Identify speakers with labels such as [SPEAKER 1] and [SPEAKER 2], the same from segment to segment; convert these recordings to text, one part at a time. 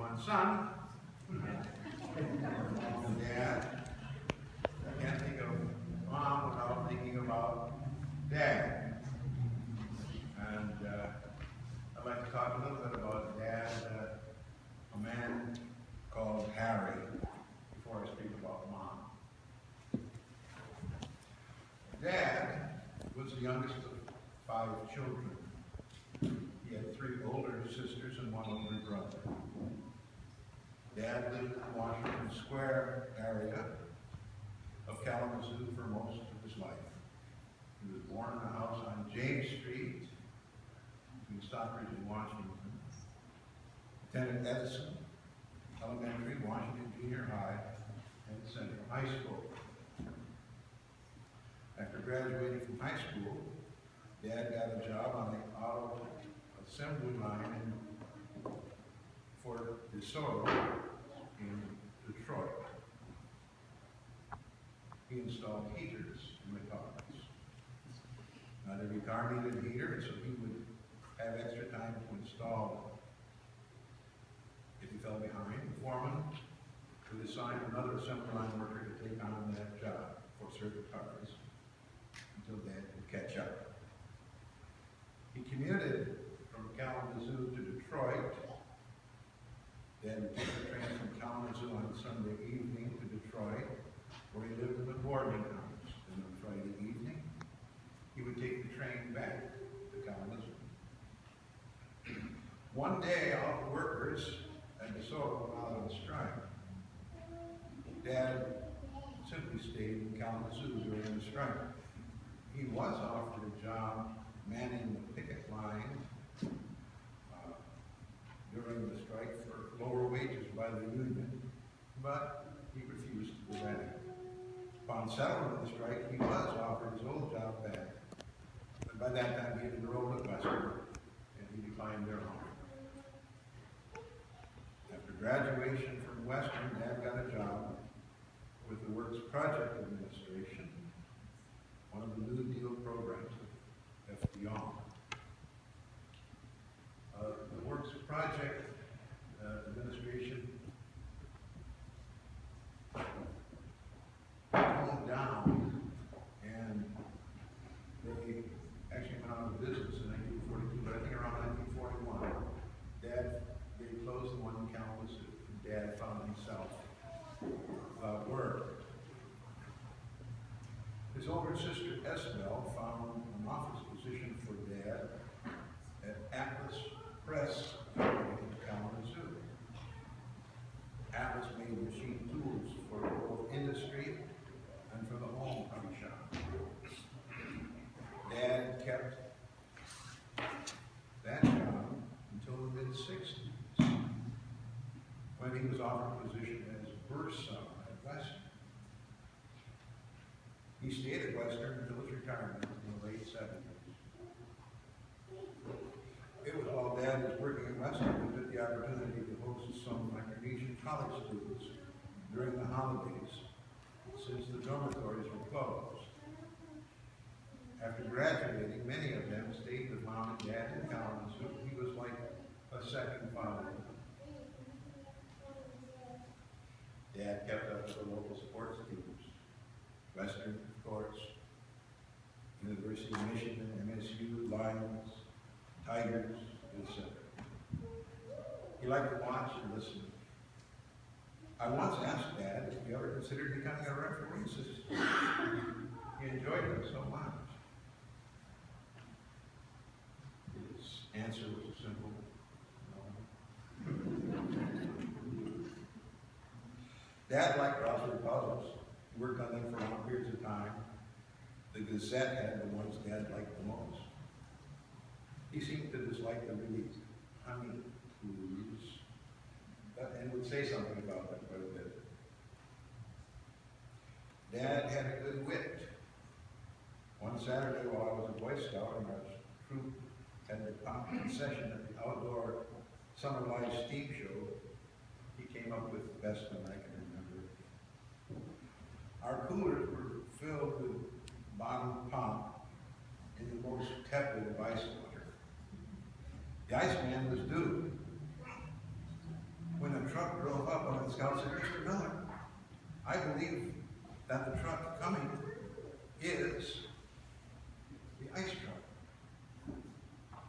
[SPEAKER 1] one son. And Dad. I can't think of Mom without thinking about Dad. And I'd like to talk a little bit about Dad, a man called Harry, before I speak about Mom. Dad was the youngest of 5 children. He had 3 older sisters and 1 older brother. Dad lived in the Washington Square area of Kalamazoo for most of his life. He was born in a house on James Street between Stockbridge and Washington. Attended Edison Elementary, Washington Junior High, and Central High School. After graduating from high school, Dad got a job on the auto assembly line in Fort DeSoto in Detroit. He installed heaters in the cars. Not every car needed a heater, so he would have extra time to install it. If he fell behind, the foreman would assign another assembly line worker to take on that job for certain cars until Dad could catch up. He commuted from Kalamazoo to Detroit. Dad would take the train from Kalamazoo on Sunday evening to Detroit, where he lived in the boarding house. And on Friday evening, he would take the train back to Kalamazoo. One day, all the workers at DeSoto went out on strike. Dad simply stayed in Kalamazoo during the strike. He was offered a job manning the picket line during the strike for lower wages by the union, but he refused to do that. Upon settlement of the strike, he was offered his old job back, but by that time he had enrolled at Western, and he declined their offer. After graduation from Western, Dad got a job with the Works Project Administration, one of the New Deal programs of FDR. The Works Project Administration toned down, and they actually went out of business in 1942, but I think around 1941, they closed the one in Kalamazoo, and Dad found himself without work. His older sister, Esbel, found an office position for Dad at Atlas Press Company in Kalamazoo. Atlas made machine tools for both industry and for the home shop. Dad kept that job until the mid-60s, when he was offered a position as bursar at Western. He stayed at Western until his retirement in the late 70s. It was while Dad was working at Western he took the opportunity to host some Micronesian college students during the holidays, since the dormitories were closed. After graduating, many of them stayed with Mom and Dad in Kalamazoo. He was like a second father. Dad kept up with the local sports teams. Western, of course, University of Michigan, MSU, Lions, Tigers, etc. He liked to watch and listen. I once asked Dad if he ever considered becoming a referee assistant. He enjoyed it so much. His answer was a simple no. Dad liked crossword puzzles. He worked on them for long periods of time. The Gazette had the ones Dad liked the most. He seemed to dislike the really honey clues, and would say something about them quite a bit. Dad had a good wit. One Saturday while I was a Boy Scout and our troop had the pumpkin session at the outdoor Summer Live steam show, he came up with the best one I can remember. Our coolers were filled with bottled pop in the most tepid of ice water. The Iceman was due. When a Cub Scout said, Mr. Miller, I believe that the truck coming is the ice truck.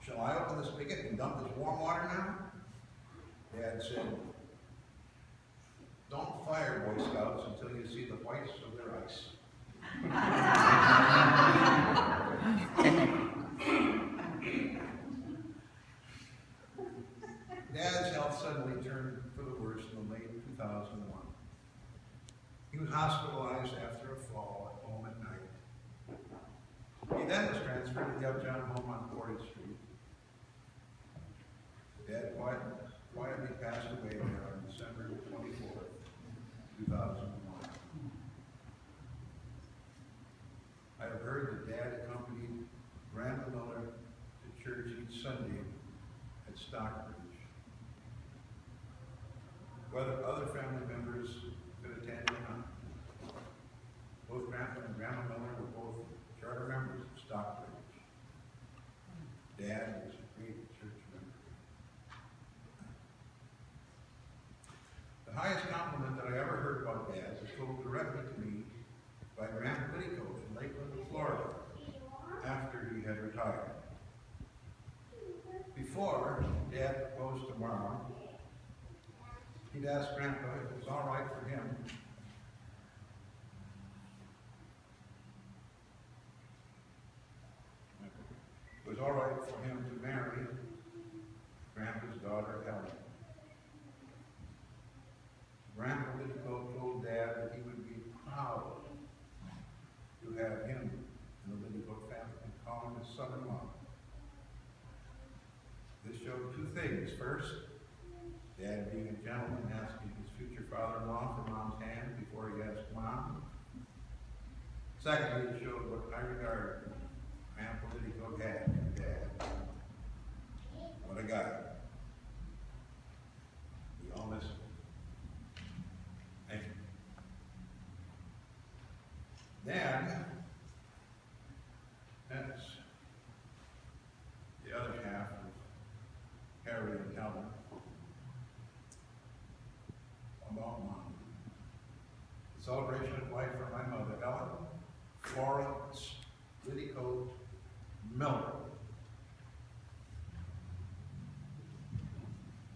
[SPEAKER 1] Shall I open the spigot and dump this warm water now? Dad said, don't fire Boy Scouts until you see the whites of their ice. Dad's health suddenly turned for the worse in the late 2001. He was hospitalized after a fall at home at night. He then was transferred to the Upjohn home on Portage Street. Dad quietly passed away there on December 24th, 2001. I have heard that Dad accompanied Grandma Miller to church each Sunday at Stockbridge. Whether other family members could attend or not, both Grandpa and Grandma Miller were both charter members of Stockbridge. Dad was a great church member. The highest compliment that I ever heard about Dad was told directly to me by Grandpa Liddycoat in Lakeland, Florida, after he had retired. Before Dad proposed to Mom, he'd asked Grandpa if it was all right for him to marry Grandpa's daughter, Helen. Grandpa Liddycoat told Dad that he would be proud to have him in the Liddycoat family and call him his son-in-law. This showed two things. First, Dad being a gentleman, asking his future father-in-law for Mom's hand before he asked Mom. Secondly, it showed what high regard Grandpa Liddycoat had for Dad. What a guy. We all miss him. Thank you. Then, that's the other half of Harry and Helen. About Mom. The celebration of life for my mother, Helen Florence Liddycoat Miller.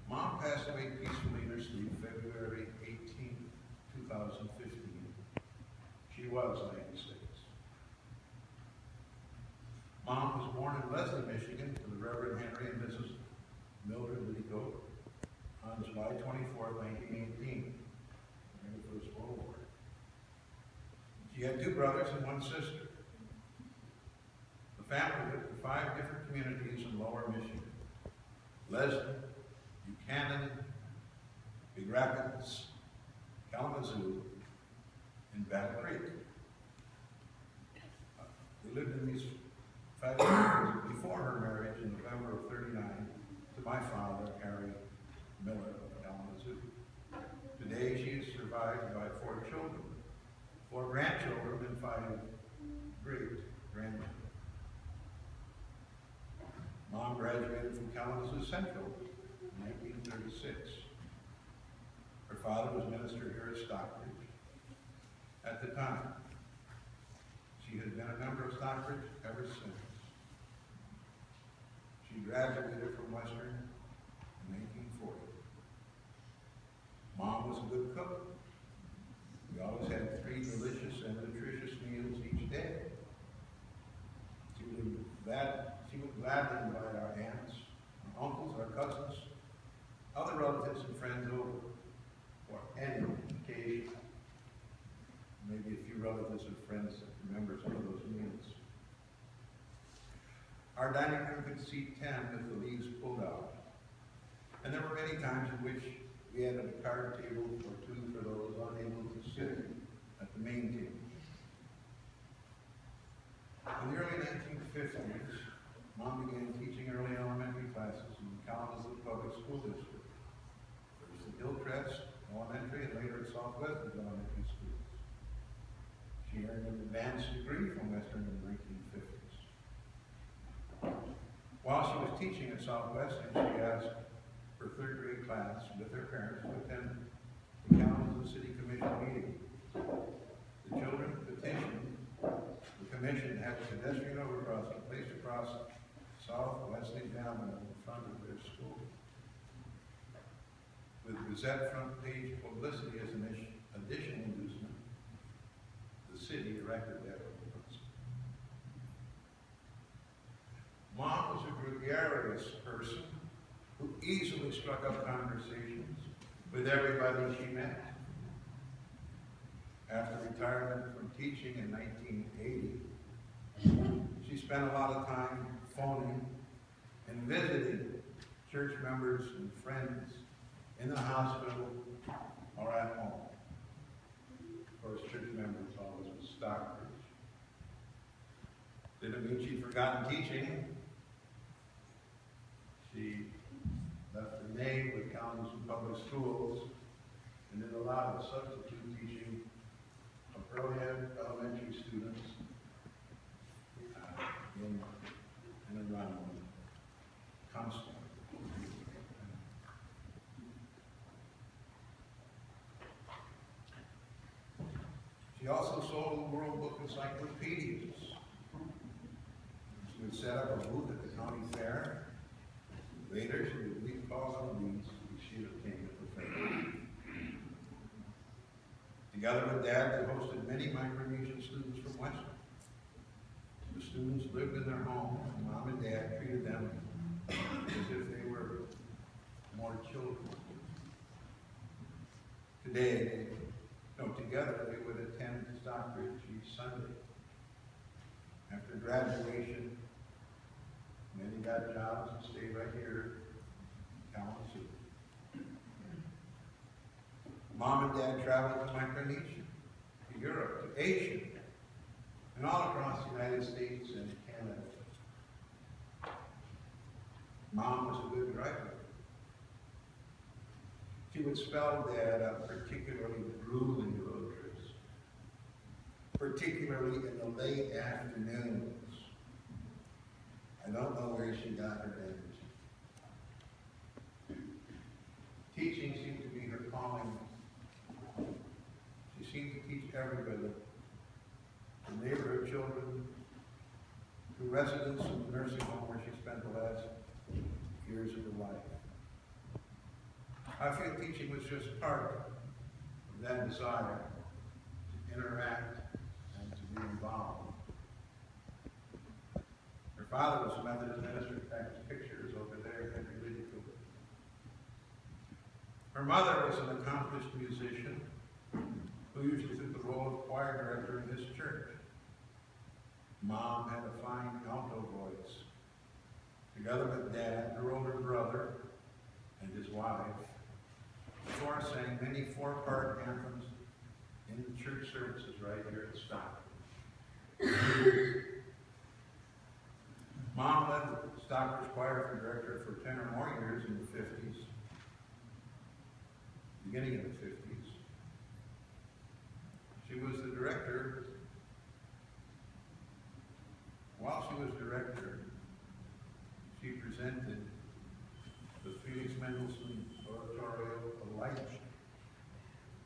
[SPEAKER 1] Mom passed away peacefully in her sleep February 18, 2015. She was 96. Mom was born in Leslie, Michigan, to the Reverend Henry and Mrs. Mildred Liddycoat on July 24, 1918, during the First World War. She had 2 brothers and 1 sister. The family lived in 5 different communities in Lower Michigan: Leslie, Buchanan, Big Rapids, Kalamazoo, and Battle Creek. We lived in these 5 communities before her marriage in November of '39 to my father, Harry Miller of Kalamazoo. Today she is survived by 4 children, 4 grandchildren, and 5 great-grandchildren. Mom graduated from Kalamazoo Central in 1936. Her father was minister here at Stockbridge. At the time, she had been a member of Stockbridge ever since. She graduated from Western in 1940. Mom was a good cook. We always had 3 delicious and nutritious meals each day. She would gladly invite our aunts, our uncles, our cousins, other relatives and friends over for any occasion. Maybe a few relatives and friends that remember some of those meals. Our dining room could seat 10 with the leaves pulled out. And there were many times in which we added a card table or 2 for those unable to sit at the main table. In the early 1950s, Mom began teaching early elementary classes in the Kalamazoo Public School District. First at Hillcrest Elementary and later at Southwestern Elementary Schools. She earned an advanced degree from Western in the 1950s. While she was teaching at Southwestern, she asked her 3rd grade class with their parents to attend the Kalamazoo City Commission meeting. The children petitioned the commission to have a pedestrian overcrossing placed across South Wesleyan Avenue in front of their school, with Gazette front page publicity as an additional inducement. The city erected that overcrossing. Mom was a gregarious person who easily struck up conversations with everybody she met. After retirement from teaching in 1980, she spent a lot of time phoning and visiting church members and friends in the hospital or at home. Of course, church members always with Stockbridge. Didn't mean she'd forgotten teaching. She left her name with Kalamazoo Public Schools and did a lot of substitute teaching of early elementary students in and around Comstock. She also sold World Book encyclopedias. She would set up a booth at the county fair. Later, she would leave calls on these which she obtained at the fair. Together with Dad, they hosted many Micronesian students from Western. The students lived in their home, and Mom and Dad treated them as if they were more children. Together they would attend Stockbridge each Sunday. After graduation, many got jobs and stayed right here in Kalamazoo. Mom and Dad traveled to Micronesia, to Europe, to Asia, and all across the United States and Canada. Mom was a good driver. She would spell Dad out particularly grueling road trips, particularly in the late afternoons. I don't know where she got her energy. Teaching seemed to be her calling. She seemed to teach everybody, from neighborhood children to residents in the nursing home where she spent the last years of her life. I feel teaching was just part of that desire to interact and to be involved. Her father was a Methodist minister. In fact, his picture is over there. Her mother was an accomplished musician who usually took the role of choir director in this church. Mom had a fine alto voice. Together with Dad, her older brother, and his wife, Thor sang many four-part anthems in the church services right here at Stockbridge. Mom led the Stockbridge choir for director for 10 or more years in the 50s, beginning of the 50s. She was the director. While she was director, she presented the Felix Mendelssohn Oratorio of Light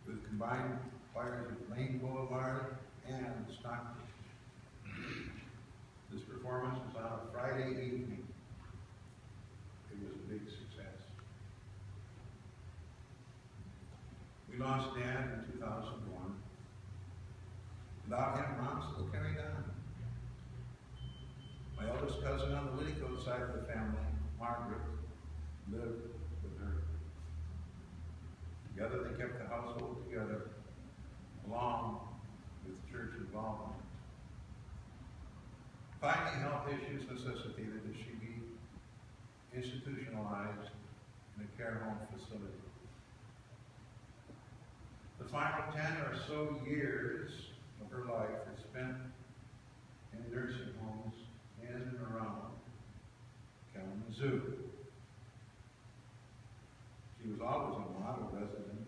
[SPEAKER 1] with combined choirs of Lane Boulevard and Stockbridge. This performance was on a Friday evening. It was a big success. We lost Dad in 2001. Without him, Mom still carried on. My eldest cousin on the Liddycoat side of the family, Margaret, lived with her. Together they kept the household together, along with church involvement. Finally, health issues necessitated that she be institutionalized in a care home facility. The final 10 or so years of her life were spent in nursing homes in and around Kalamazoo. She was always a model resident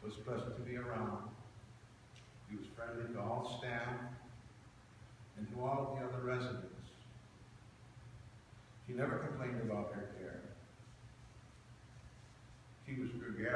[SPEAKER 1] who was pleasant to be around. She was friendly to all staff and to all of the other residents. She never complained about her care. She was gregarious.